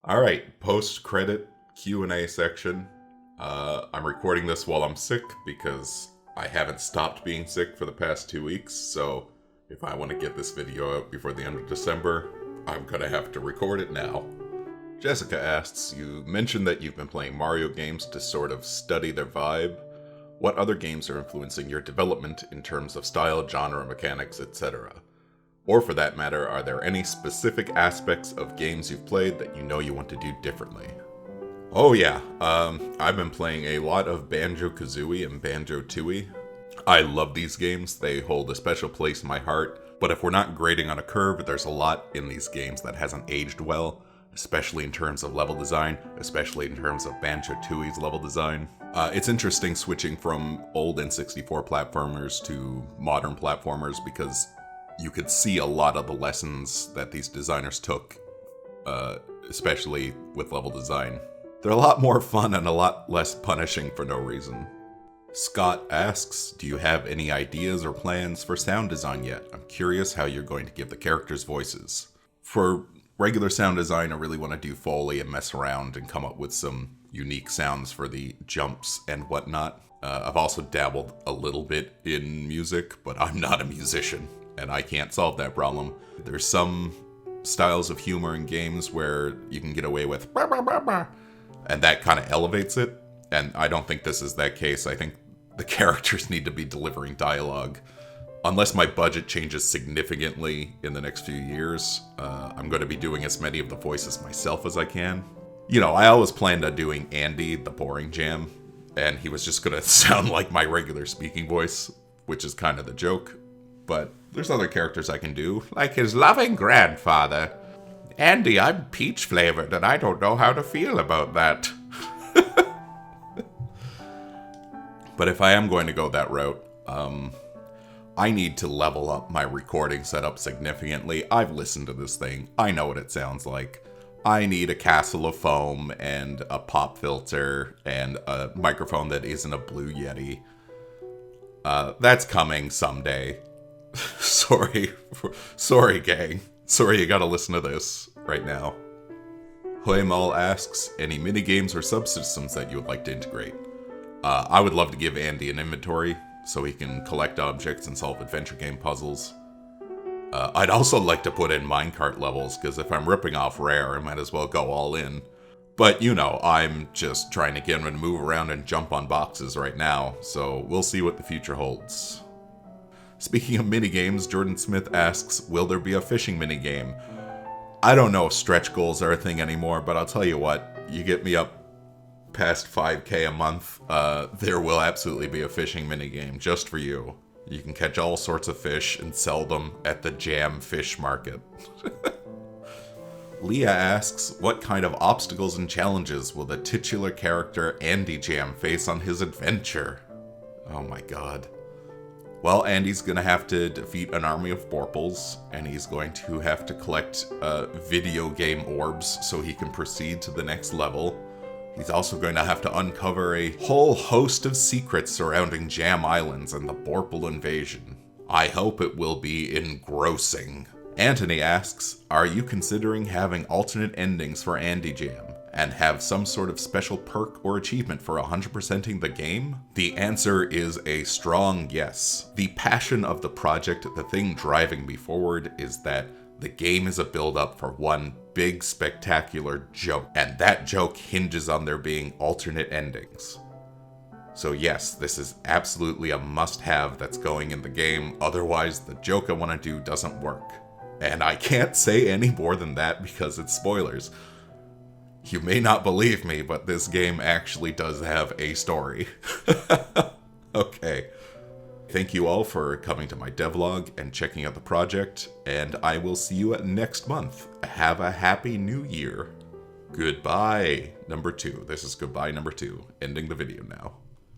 Alright, post-credit Q&A section. I'm recording this while I'm sick because I haven't stopped being sick for the past 2 weeks, so if I want to get this video out before the end of December, I'm gonna have to record it now. Jessica asks, you mentioned that you've been playing Mario games to sort of study their vibe. What other games are influencing your development in terms of style, genre, mechanics, etc.? Or for that matter, are there any specific aspects of games you've played that you know you want to do differently? Oh yeah, I've been playing a lot of Banjo-Kazooie and Banjo-Tooie. I love these games, they hold a special place in my heart, but if we're not grading on a curve, there's a lot in these games that hasn't aged well, especially in terms of level design, especially in terms of Banjo-Tooie's level design. It's interesting switching from old N64 platformers to modern platformers because you could see a lot of the lessons that these designers took, especially with level design. They're a lot more fun and a lot less punishing for no reason. Scott asks, do you have any ideas or plans for sound design yet? I'm curious how you're going to give the characters voices. For regular sound design, I really want to do Foley and mess around and come up with some unique sounds for the jumps and whatnot. I've also dabbled a little bit in music, but I'm not a musician, and I can't solve that problem. There's some styles of humor in games where you can get away with bah, bah, bah, bah, and that kind of elevates it, and I don't think this is that case. I think the characters need to be delivering dialogue. Unless my budget changes significantly in the next few years, I'm going to be doing as many of the voices myself as I can. You know, I always planned on doing Andy, the boring Jam, and he was just going to sound like my regular speaking voice, which is kind of the joke. But there's other characters I can do, like his loving grandfather. Andy, I'm peach flavored, and I don't know how to feel about that. But if I am going to go that route, I need to level up my recording setup significantly. I've listened to this thing. I know what it sounds like. I need a castle of foam and a pop filter and a microphone that isn't a Blue Yeti. That's coming someday. Sorry, gang. Sorry you gotta listen to this right now. Hoemal asks, any minigames or subsystems that you would like to integrate? I would love to give Andy an inventory so he can collect objects and solve adventure game puzzles. I'd also like to put in minecart levels, because if I'm ripping off Rare, I might as well go all in. But, you know, I'm just trying to get him to move around and jump on boxes right now, so we'll see what the future holds. Speaking of minigames, Jordan Smith asks, will there be a fishing minigame? I don't know if stretch goals are a thing anymore, but I'll tell you what, you get me up past 5K a month, there will absolutely be a fishing minigame just for you. You can catch all sorts of fish and sell them at the Jam Fish Market. Leah asks, what kind of obstacles and challenges will the titular character Andy Jam face on his adventure? Oh my god. Well, Andy's gonna have to defeat an army of Borples, and he's going to have to collect video game orbs so he can proceed to the next level. He's also going to have to uncover a whole host of secrets surrounding Jam Islands and the Borple invasion. I hope it will be engrossing. Anthony asks, are you considering having alternate endings for Andy Jam and have some sort of special perk or achievement for 100%ing the game? The answer is a strong yes. The passion of the project, the thing driving me forward, is that the game is a build-up for one big spectacular joke, and that joke hinges on there being alternate endings. So yes, this is absolutely a must-have that's going in the game, otherwise the joke I want to do doesn't work. And I can't say any more than that because it's spoilers. You may not believe me, but this game actually does have a story. Okay. Thank you all for coming to my devlog and checking out the project, and I will see you next month. Have a happy new year. Goodbye, number 2. This is goodbye number 2, ending the video now.